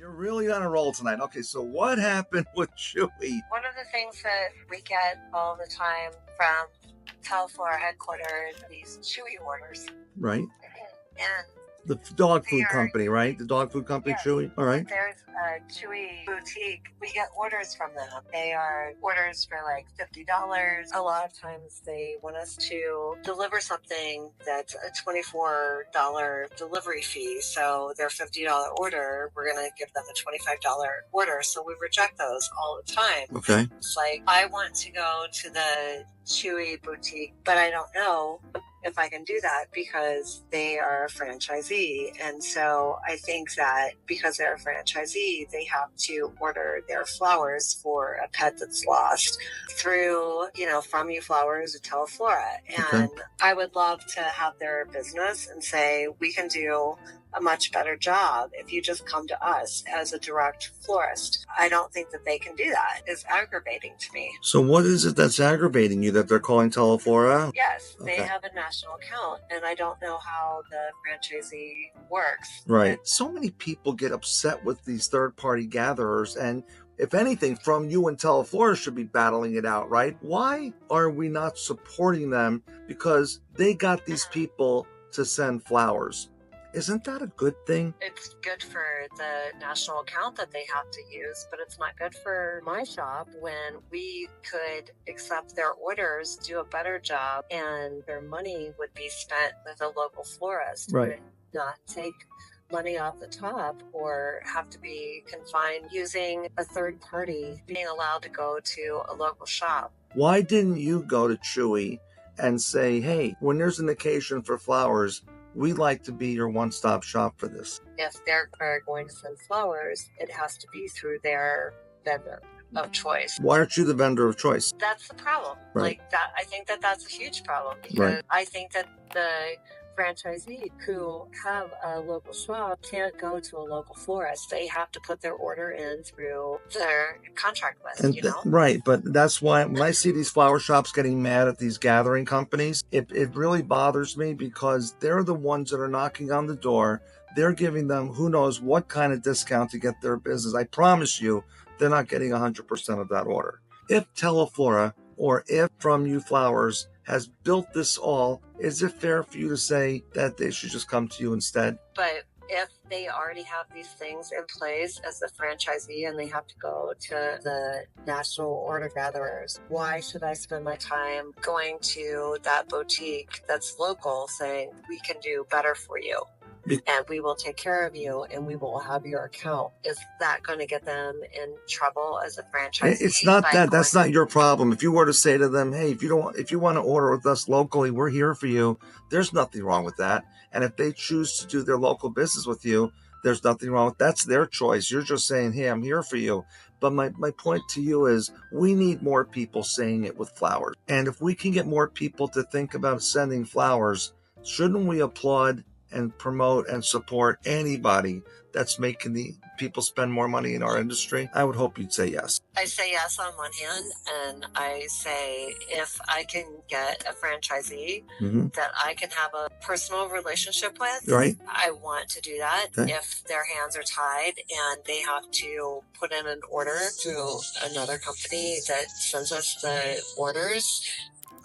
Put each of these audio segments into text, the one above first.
You're really on a roll tonight. Okay, so what happened with Chewy? One of the things that we get all the time from Telflora headquarters, these Chewy orders. Right. And the dog food company, right? The dog food company, yes. Chewy. All right. There's a Chewy boutique. We get orders from them. They are orders for like $50. A lot of times they want us to deliver something that's a $24 delivery fee. So their $50 order, we're going to give them a $25 order. So we reject those all the time. Okay. It's like, I want to go to the Chewy boutique, but I don't know if I can do that because they are a franchisee. And so I think that because they're a franchisee, they have to order their flowers for a pet that's lost through, From You Flowers or Telflora. And I would love to have their business and say, we can do a much better job if you just come to us as a direct florist. I don't think that they can do that. It's aggravating to me. So what is it that's aggravating you, that they're calling Telflora? Yes, they have a national account, and I don't know how the franchisee works. Right. So many people get upset with these third-party gatherers, and if anything, From You and Telflora should be battling it out, right? Why are we not supporting them? Because they got these people to send flowers. Isn't that a good thing? It's good for the national account that they have to use, but it's not good for my shop when we could accept their orders, do a better job, and their money would be spent with a local florist. Right. Not take money off the top or have to be confined using a third party, being allowed to go to a local shop. Why didn't you go to Chewy and say, hey, when there's an occasion for flowers, we'd like to be your one-stop shop for this? If they're going to send flowers, it has to be through their vendor of choice. Why aren't you the vendor of choice? That's the problem. Right. Like that, I think that that's a huge problem because I think that the franchisee who have a local shop can't go to a local florist. They have to put their order in through their contract list, Right, but that's why when I see these flower shops getting mad at these gathering companies, it really bothers me because they're the ones that are knocking on the door. They're giving them who knows what kind of discount to get their business. I promise you, they're not getting 100% of that order. If Telflora or if From You Flowers has built this all, is it fair for you to say that they should just come to you instead? But if they already have these things in place as the franchisee and they have to go to the national order gatherers, why should I spend my time going to that boutique that's local saying, we can do better for you? And we will take care of you and we will have your account. Is that going to get them in trouble as a franchisee? It's not that. That's not your problem. If you were to say to them, hey, if you want to order with us locally, we're here for you. There's nothing wrong with that. And if they choose to do their local business with you, there's nothing wrong with that. That's their choice. You're just saying, hey, I'm here for you. But my point to you is we need more people saying it with flowers. And if we can get more people to think about sending flowers, shouldn't we applaud and promote and support anybody that's making the people spend more money in our industry? I would hope you'd say yes. I say yes on one hand, and I say if I can get a franchisee that I can have a personal relationship with, I want to do that. Okay. If their hands are tied and they have to put in an order to another company that sends us the orders,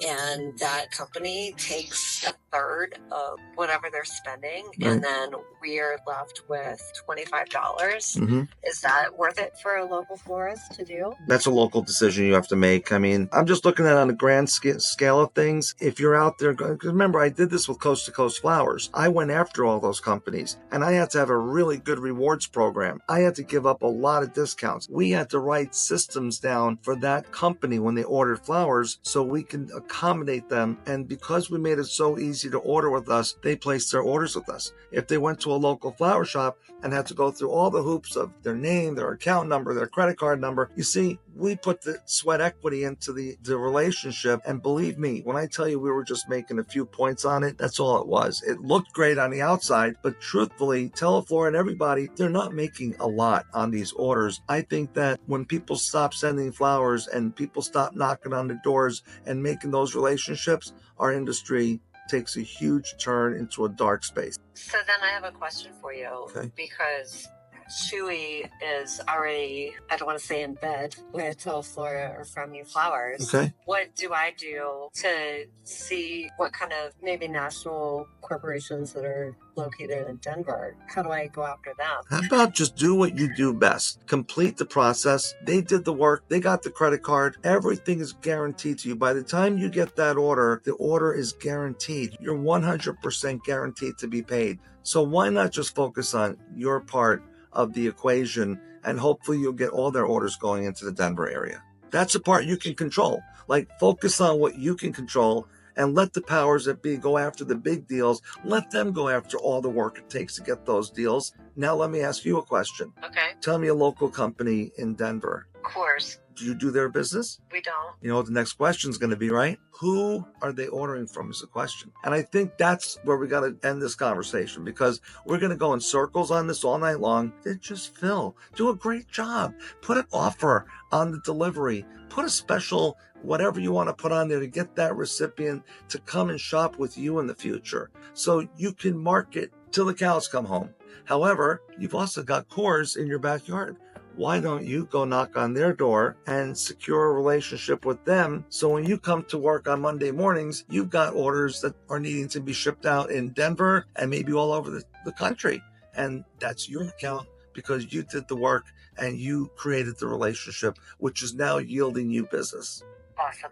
and that company takes a third of whatever they're spending, and then we're left with $25. Is that worth it for a local florist to do? That's a local decision you have to make. I mean, I'm just looking at it on a grand scale of things. If you're out there, because remember, I did this with Coast to Coast Flowers. I went after all those companies, and I had to have a really good rewards program. I had to give up a lot of discounts. We had to write systems down for that company when they ordered flowers so we can accommodate them. And because we made it so easy to order with us, they placed their orders with us. If they went to a local flower shop and had to go through all the hoops of their name, their account number, their credit card number, you see, we put the sweat equity into the relationship. And believe me, when I tell you we were just making a few points on it, that's all it was. It looked great on the outside, but truthfully, Telflora and everybody, they're not making a lot on these orders. I think that when people stop sending flowers and people stop knocking on the doors and making those relationships, our industry takes a huge turn into a dark space. So then I have a question for you, because Chewy is already, I don't want to say in bed with Flora or From You Flowers. Okay. What do I do to see what kind of maybe national corporations that are located in Denver? How do I go after them? How about just do what you do best? Complete the process. They did the work. They got the credit card. Everything is guaranteed to you. By the time you get that order, the order is guaranteed. You're 100% guaranteed to be paid. So why not just focus on your part of the equation, and hopefully you'll get all their orders going into the Denver area. That's the part you can control. Like, focus on what you can control and let the powers that be go after the big deals. Let them go after all the work it takes to get those deals. Now let me ask you a question. Okay. Tell me a local company in Denver. Coors. Do you do their business? We don't. You know what the next question is going to be, right? Who are they ordering from is the question. And I think that's where we got to end this conversation, because we're going to go in circles on this all night long. Just Phil, do a great job. Put an offer on the delivery. Put a special whatever you want to put on there to get that recipient to come and shop with you in the future, so you can market till the cows come home. However, you've also got Coors in your backyard. Why don't you go knock on their door and secure a relationship with them, so when you come to work on Monday mornings, you've got orders that are needing to be shipped out in Denver and maybe all over the country. And that's your account, because you did the work and you created the relationship, which is now yielding you business. Awesome.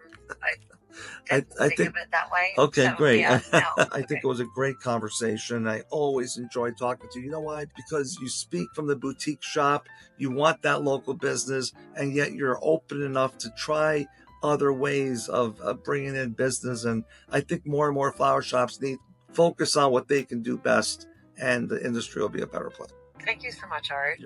I think of it that way. Okay, So, great. yeah, no. I think it was a great conversation. I always enjoy talking to you. You know why? Because you speak from the boutique shop. You want that local business, and yet you're open enough to try other ways of bringing in business. And I think more and more flower shops need to focus on what they can do best, and the industry will be a better place. Thank you so much, Art.